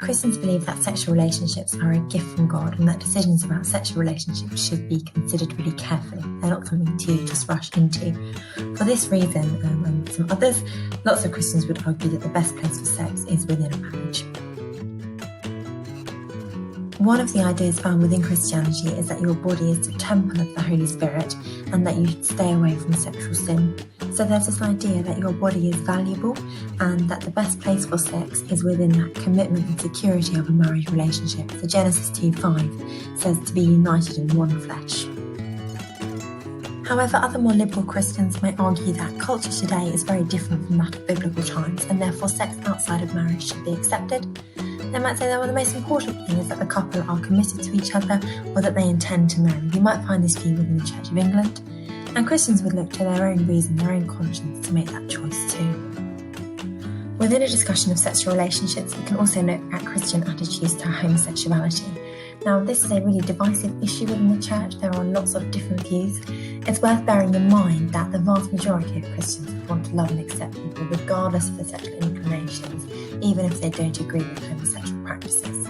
Christians believe that sexual relationships are a gift from God and that decisions about sexual relationships should be considered really carefully. They're not something to just rush into. For this reason, and some others, lots of Christians would argue that the best place for sex is within a marriage. One of the ideas found within Christianity is that your body is the temple of the Holy Spirit and that you should stay away from sexual sin. So there's this idea that your body is valuable and that the best place for sex is within that commitment and security of a marriage relationship. So Genesis 2:5 says to be united in one flesh. However, other more liberal Christians may argue that culture today is very different from that of biblical times and therefore sex outside of marriage should be accepted. They might say that the most important thing is that the couple are committed to each other or that they intend to marry. You might find this view within the Church of England. And Christians would look to their own reason, their own conscience to make that choice too. Within a discussion of sexual relationships, we can also look at Christian attitudes to homosexuality. Now, this is a really divisive issue within the church. There are lots of different views. It's worth bearing in mind that the vast majority of Christians want to love and accept people regardless of their sexual inclinations, even if they don't agree with homosexual practices.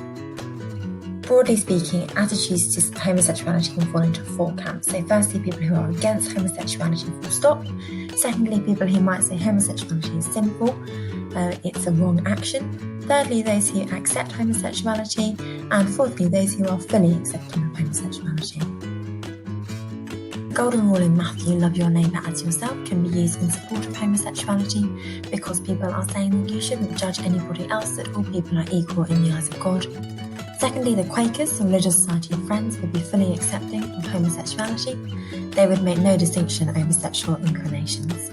Broadly speaking, attitudes to homosexuality can fall into four camps. So firstly, people who are against homosexuality full stop. Secondly, people who might say homosexuality is sinful, it's a wrong action. Thirdly, those who accept homosexuality. And fourthly, those who are fully accepting of homosexuality. The golden rule in Matthew, love your neighbour as yourself, can be used in support of homosexuality because people are saying that you shouldn't judge anybody else, that all people are equal in the eyes of God. Secondly, the Quakers, the Religious Society of Friends, would be fully accepting of homosexuality. They would make no distinction over sexual inclinations.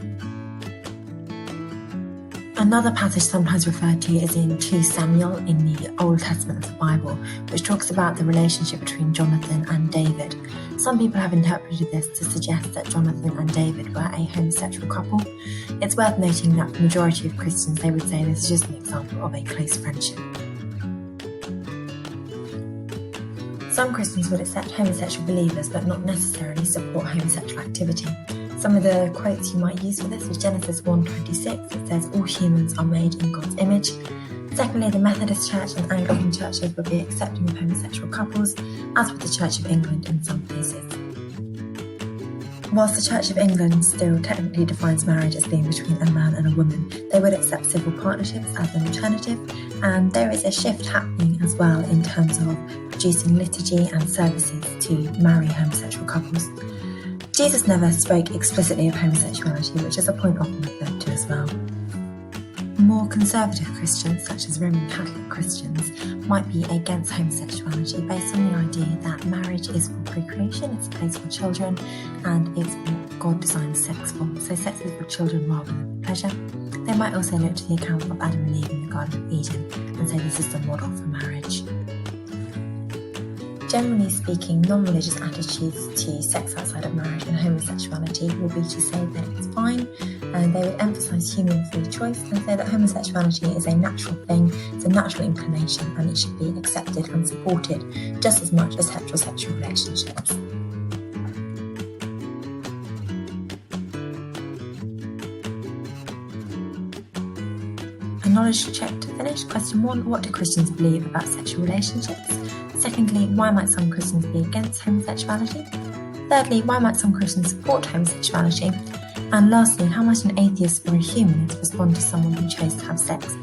Another passage sometimes referred to is in 2 Samuel in the Old Testament of the Bible, which talks about the relationship between Jonathan and David. Some people have interpreted this to suggest that Jonathan and David were a homosexual couple. It's worth noting that for the majority of Christians, they would say this is just an example of a close friendship. Some Christians would accept homosexual believers but not necessarily support homosexual activity. Some of the quotes you might use for this is Genesis 1:26. It says, all humans are made in God's image. Secondly, the Methodist Church and Anglican churches would be accepting of homosexual couples, as would the Church of England in some places. Whilst the Church of England still technically defines marriage as being between a man and a woman, they would accept civil partnerships as an alternative, and there is a shift happening as well in terms of producing liturgy and services to marry homosexual couples. Jesus never spoke explicitly of homosexuality, which is a point often referred to as well. More conservative Christians, such as Roman Catholic Christians, might be against homosexuality based on the idea that marriage is for procreation, it's a place for children, and it's what God designed sex for. So sex is for children rather than pleasure. They might also look to the account of Adam and Eve in the Garden of Eden and say this is the model for marriage. Generally speaking, non-religious attitudes to sex outside of marriage and homosexuality will be to say that it's fine, and they would emphasise human free choice and say that homosexuality is a natural thing, it's a natural inclination, and it should be accepted and supported just as much as heterosexual relationships. A knowledge check to finish. Question 1, what do Christians believe about sexual relationships? Secondly, why might some Christians be against homosexuality? Thirdly, why might some Christians support homosexuality? And lastly, how might an atheist or a humanist respond to someone who chose to have sex